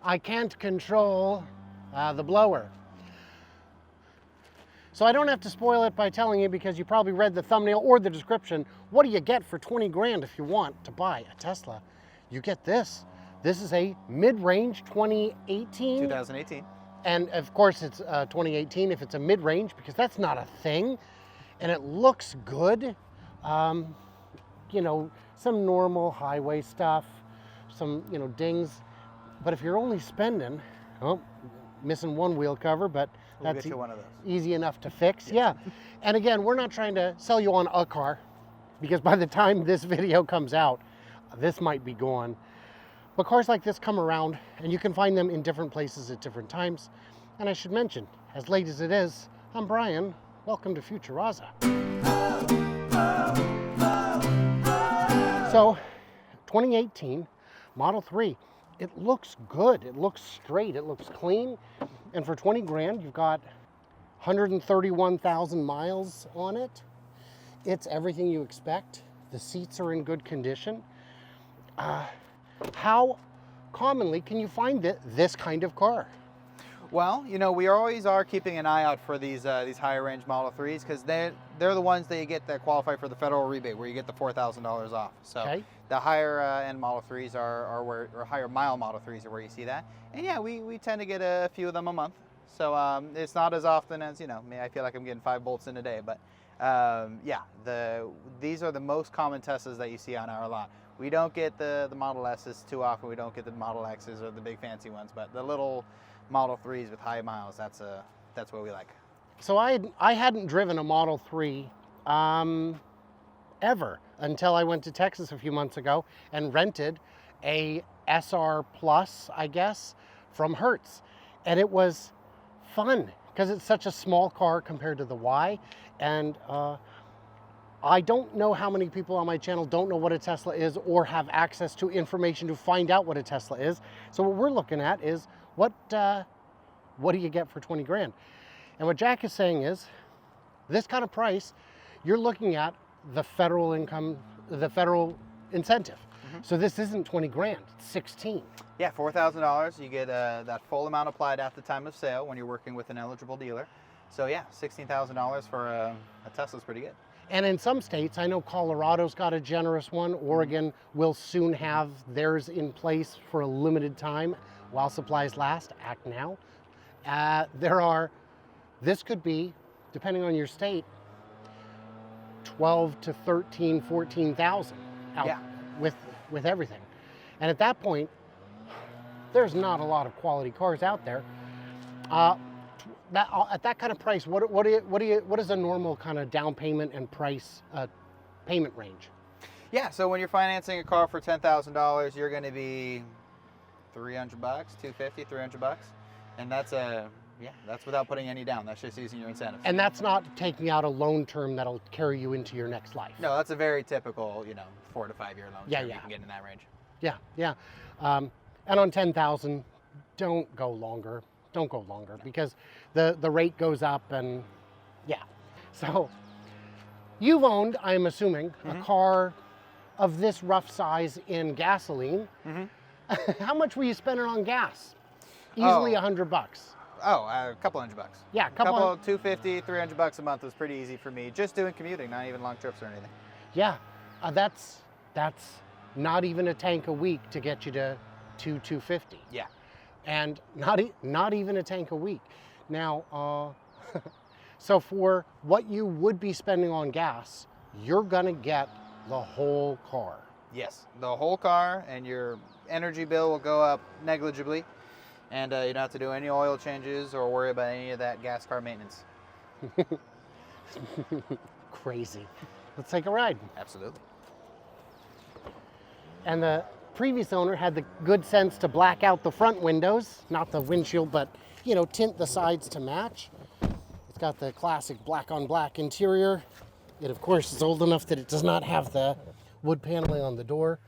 I can't control the blower. So I don't have to spoil it by telling you, because you probably read the thumbnail or the description. What do you get for 20 grand if you want to buy a Tesla? You get this. This is a mid-range 2018. And of course it's 2018 if it's a mid-range, because that's not a thing. And it looks good. You know, some normal highway stuff, some, you know, dings. But if you're only spending, oh, missing one wheel cover, but We'll that's get you one of those. easy enough to fix. Yeah. And again, we're not trying to sell you on a car, because by the time this video comes out, this might be gone. But cars like this come around, and you can find them in different places at different times. And I should mention, as late as it is, I'm Brian. Welcome to Futuraza. So, 2018 Model 3. It looks good. It looks straight. It looks clean. And for 20 grand, you've got 131,000 miles on it. It's everything you expect. The seats are in good condition. How commonly can you find this kind of car? Well, you know, we always are keeping an eye out for these higher range Model 3s, because they're the ones that you get that qualify for the federal rebate, where you get the $4,000 off. So Okay. the higher end Model 3s are where, or higher mile Model 3s are where you see that. And yeah, we tend to get a few of them a month. So it's not as often as, you know, I feel like I'm getting 5 bolts in a day, but yeah, these are the most common Teslas that you see on our lot. We don't get the Model S's too often. We don't get the Model X's or the big fancy ones, but the little Model 3s with high miles, that's what we like. So I hadn't driven a Model 3 ever until I went to Texas a few months ago and rented a SR Plus, I guess, from Hertz. And it was fun because it's such a small car compared to the Y. And I don't know how many people on my channel don't know what a Tesla is or have access to information to find out what a Tesla is. So what we're looking at is what do you get for 20 grand? And what Jack is saying is, this kind of price, you're looking at the federal income, the federal incentive. Mm-hmm. So this isn't 20 grand, it's 16. Yeah, $4,000. You get that full amount applied at the time of sale when you're working with an eligible dealer. So yeah, $16,000 for a Tesla's pretty good. And in some states, I know Colorado's got a generous one. Oregon will soon have theirs in place for a limited time while supplies last. Act now. This could be, depending on your state, 12 to 13, 14,000 out. Yeah. with everything. And at that point, there's not a lot of quality cars out there. At that kind of price, what is a normal kind of down payment and price payment range? Yeah, so when you're financing a car for $10,000, you're going to be $300, $250, $300, and that's without putting any down. That's just using your incentives. And that's not taking out a loan term that'll carry you into your next life. No, that's a very typical, 4 to 5 year loan term. Yeah. You can get in that range. Yeah. And on 10,000, don't go longer. Don't go longer because the rate goes up and yeah. So you've owned, I'm assuming, a car of this rough size in gasoline. How much were you spending on gas? Easily $100. Oh, a couple $100. Yeah, a couple $250, $300 a month was pretty easy for me. Just doing commuting, not even long trips or anything. Yeah, that's not even a tank a week to get you to $250. Yeah. And not even a tank a week. Now, so for what you would be spending on gas, you're gonna get the whole car. Yes, the whole car, and your energy bill will go up negligibly, and you don't have to do any oil changes or worry about any of that gas car maintenance. Crazy. Let's take a ride. Absolutely. And the previous owner had the good sense to black out the front windows, not the windshield, but tint the sides to match. It's got the classic black on black interior. It of course is old enough that it does not have the wood paneling on the door,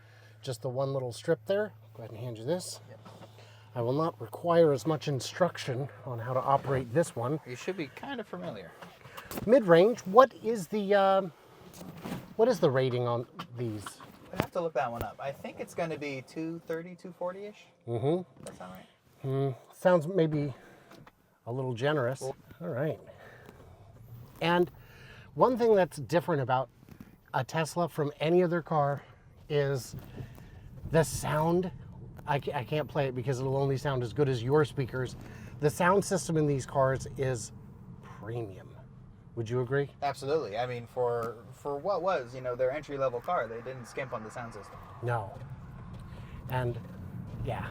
just the one little strip there. Go ahead and hand you this. Yep. I will not require as much instruction on how to operate this one. You should be kind of familiar. Mid-range, what is the rating on these? I have to look that one up. I think it's going to be 230, 240-ish. Mm-hmm. That sound right? Sounds maybe a little generous. All right. And one thing that's different about a Tesla from any other car is the sound. I can't play it because it'll only sound as good as your speakers. The sound system in these cars is premium. Would you agree? Absolutely. I mean, for what was, their entry-level car, they didn't skimp on the sound system. No. And yeah.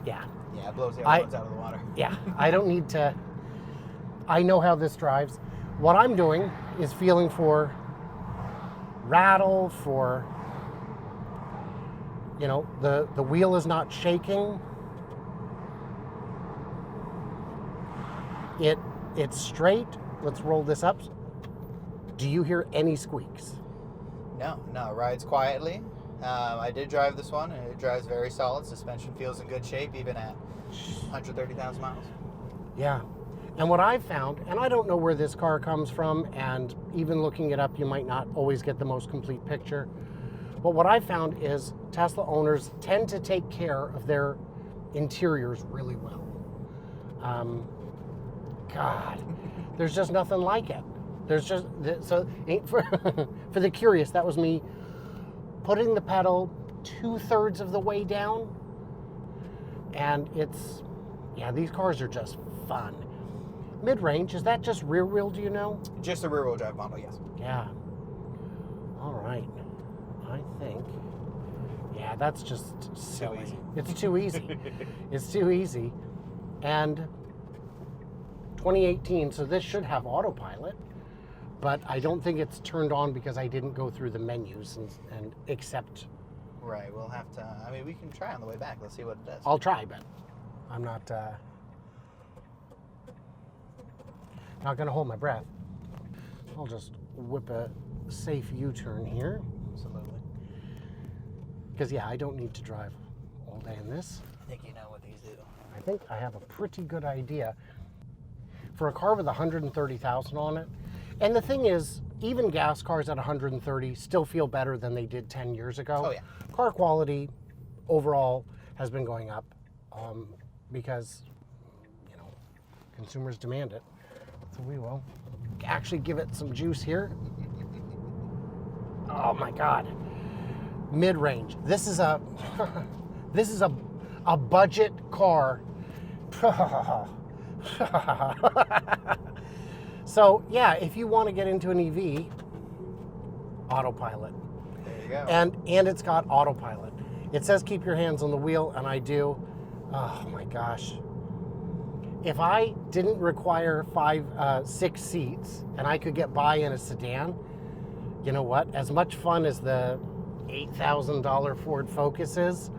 Yeah, it blows the other ones out of the water. Yeah, I don't need to. I know how this drives. What I'm doing is feeling for rattle, for, the wheel is not shaking. It's straight. Let's roll this up. Do you hear any squeaks? No, it rides quietly. I did drive this one, and it drives very solid. Suspension feels in good shape, even at 130,000 miles. Yeah. And what I've found, and I don't know where this car comes from, and even looking it up, you might not always get the most complete picture. But what I've found is Tesla owners tend to take care of their interiors really well. God, there's just nothing like it. There's just, so for the curious, that was me putting the pedal 2/3 of the way down. And these cars are just fun. Mid-range, is that just rear wheel, do you know? Just a rear-wheel drive model, yes. Yeah. All right. I think, that's just silly. easy. It's too easy. It's too easy. And 2018, so this should have autopilot, but I don't think it's turned on because I didn't go through the menus and accept. Right, we'll have to, we can try on the way back. Let's see what it does. I'll try, but I'm not going to hold my breath. I'll just whip a safe U-turn here. Absolutely. Because, I don't need to drive all day in this. I think you know what these do. I think I have a pretty good idea. For a car with 130,000 on it, and the thing is, even gas cars at 130 still feel better than they did 10 years ago. Oh, yeah. Car quality overall has been going up because, consumers demand it. So we will actually give it some juice here. Oh my God. Mid-range. This is a budget car. So if you want to get into an EV, autopilot. There you go. And it's got autopilot. It says keep your hands on the wheel, and I do. Oh my gosh. If I didn't require 6 seats and I could get by in a sedan, you know what? As much fun as the $8,000 Ford Focus is,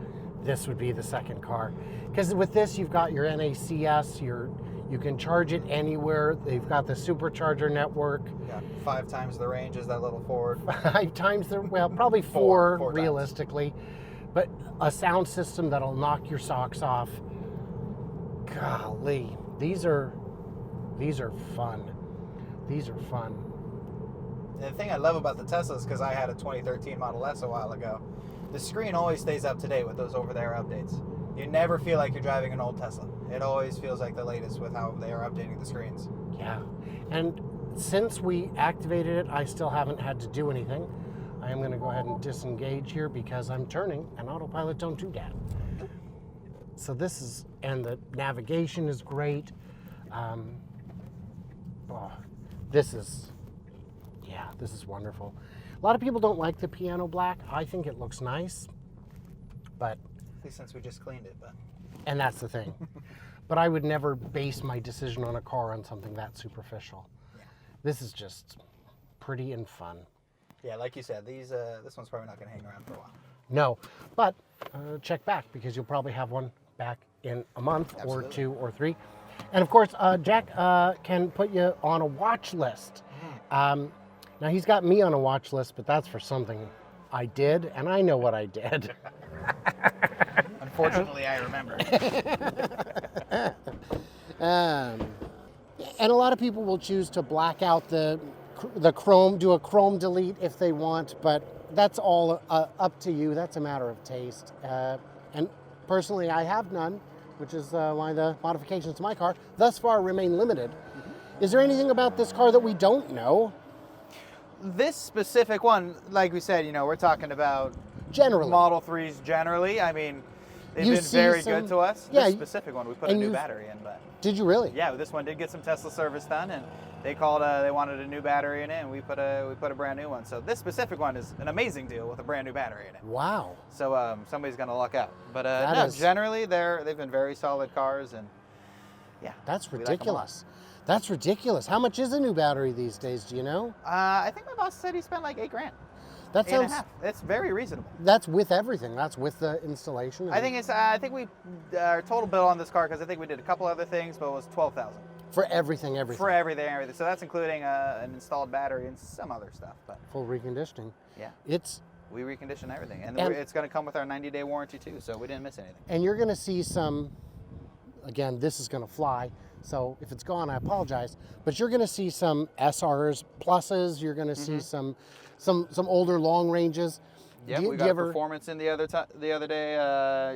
this would be the second car. Because with this, you've got your NACS, you can charge it anywhere. They've got the supercharger network. Yeah, 5 times the range as that little Ford. 5 times probably four Four realistically. But a sound system that'll knock your socks off. Golly, these are fun. These are fun. And the thing I love about the Teslas, because I had a 2013 Model S a while ago, the screen always stays up to date with those over-the-air updates. You never feel like you're driving an old Tesla. It always feels like the latest with how they are updating the screens. Yeah, and since we activated it, I still haven't had to do anything. I am going to go ahead and disengage here because I'm turning, and autopilot don't do that. So this is, and the navigation is great. This is wonderful. A lot of people don't like the piano black. I think it looks nice, but... At least since we just cleaned it, but... And that's the thing. But I would never base my decision on a car on something that superficial. Yeah. This is just pretty and fun. Yeah, like you said, this one's probably not going to hang around for a while. No, but check back because you'll probably have one back in a month. Absolutely. Or 2 or 3. And of course, Jack can put you on a watch list. Now he's got me on a watch list, but that's for something I did, and I know what I did. Unfortunately, I remember. And a lot of people will choose to black out the Chrome, do a Chrome delete if they want, but that's all up to you. That's a matter of taste. And personally, I have none, which is why the modifications to my car thus far remain limited. Is there anything about this car that we don't know? This specific one, like we said, we're talking about Generally. Model 3s generally. I mean, they've You been see very some- good to us. yeah, This specific one, we put a new battery in, but Did you really? yeah, this one did get some Tesla service done, and they called. They wanted a new battery in it, and we put a brand new one. So this specific one is an amazing deal with a brand new battery in it. Wow. So somebody's gonna luck out. But That no, is- generally they've been very solid cars, and yeah, That's we like 'em a lot. ridiculous. That's ridiculous. How much is a new battery these days? Do you know? I think my boss said he spent like $8,000. That Eight and a sounds. half. It's very reasonable. That's with everything. That's with the installation. I think it's. I think we our total bill on this car, because I think we did a couple other things, but it was $12,000 for everything. for everything. So that's including an installed battery and some other stuff. But Full reconditioning. yeah, It's we recondition everything, and And- it's going to come with our 90-day warranty too. So we didn't miss anything. and you're going to see some. Again, this is going to fly. So if it's gone, I apologize. But you're going to see some SRs pluses. You're going to see some older long ranges. Yeah, Do you- we do you got ever- performance in the other day.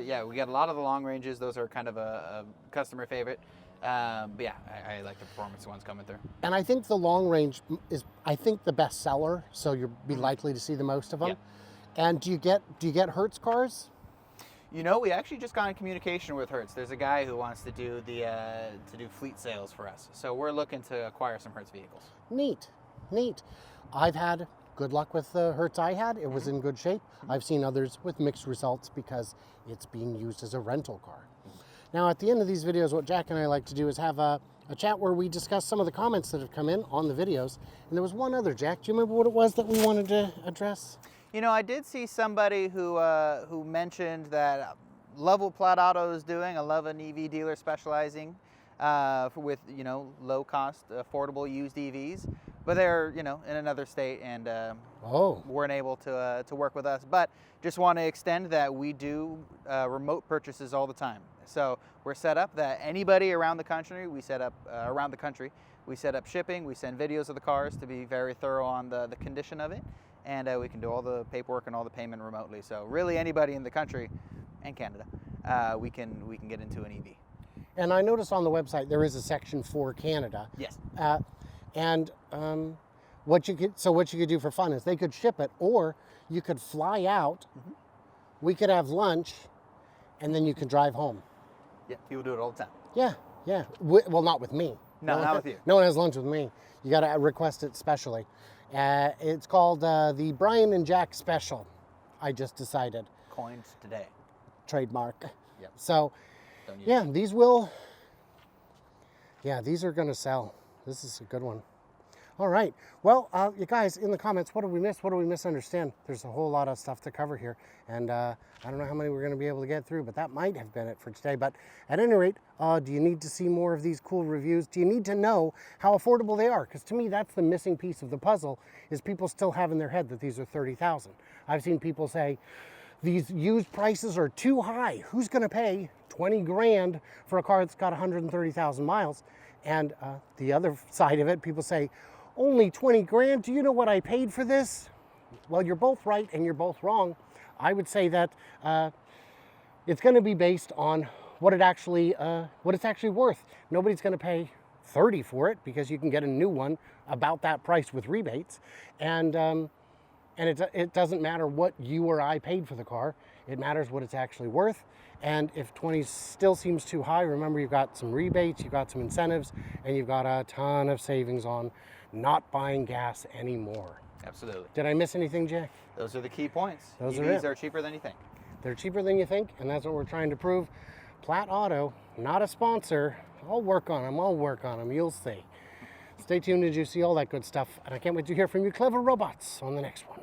Yeah, we got a lot of the long ranges. Those are kind of a customer favorite. But yeah, I like the performance ones coming through. And I think the long range is, I think, the best seller. So you'll be likely to see the most of them. Yeah. And do you get Hertz cars? We actually just got in communication with Hertz. There's a guy who wants to do fleet sales for us. So we're looking to acquire some Hertz vehicles. Neat. I've had good luck with the Hertz I had. It was in good shape. I've seen others with mixed results because it's being used as a rental car. Now, at the end of these videos, what Jack and I like to do is have a chat where we discuss some of the comments that have come in on the videos. And there was one other, Jack. Do you remember what it was that we wanted to address? I did see somebody who mentioned that love what Platt Auto is doing. I love an EV dealer specializing with low cost, affordable used EVs, but they're in another state and weren't able to work with us. But just want to extend that we do remote purchases all the time. So we're set up that anybody around the country, we set up shipping. We send videos of the cars to be very thorough on the condition of it. And we can do all the paperwork and all the payment remotely. So really anybody in the country and Canada, we can get into an EV. And I noticed on the website there is a section for Canada. Yes. What you could do for fun is they could ship it, or you could fly out. We could have lunch, and then you could drive home. Yeah, people do it all the time. Yeah. Well, not with me. No, not with you. No one has lunch with me. You got to request it specially. It's called the Brian and Jack Special. I just decided. Coined today. Trademark. Yep. So, Don't use yeah, it. these are going to sell. This is a good one. All right. Well, you guys, in the comments, what did we miss? What do we misunderstand? There's a whole lot of stuff to cover here. And I don't know how many we're going to be able to get through, but that might have been it for today. But at any rate, do you need to see more of these cool reviews? Do you need to know how affordable they are? Because to me, that's the missing piece of the puzzle, is people still have in their head that these are $30,000. I've seen people say, these used prices are too high. Who's going to pay 20 grand for a car that's got 130,000 miles? And the other side of it, people say, only 20 grand? Do you know what I paid for this? Well, you're both right and you're both wrong. I would say that it's going to be based on what it's actually worth. Nobody's going to pay 30 for it because you can get a new one about that price with rebates. And it doesn't matter what you or I paid for the car. It matters what it's actually worth. And if 20 still seems too high, remember you've got some rebates, you've got some incentives, and you've got a ton of savings on not buying gas anymore. Absolutely. Did I miss anything, Jack? Those are the key points. Those EVs are are cheaper than you think. They're cheaper than you think, and that's what we're trying to prove. Platt Auto, not a sponsor. I'll work on them. You'll see. Stay tuned as you see all that good stuff, and I can't wait to hear from you clever robots on the next one.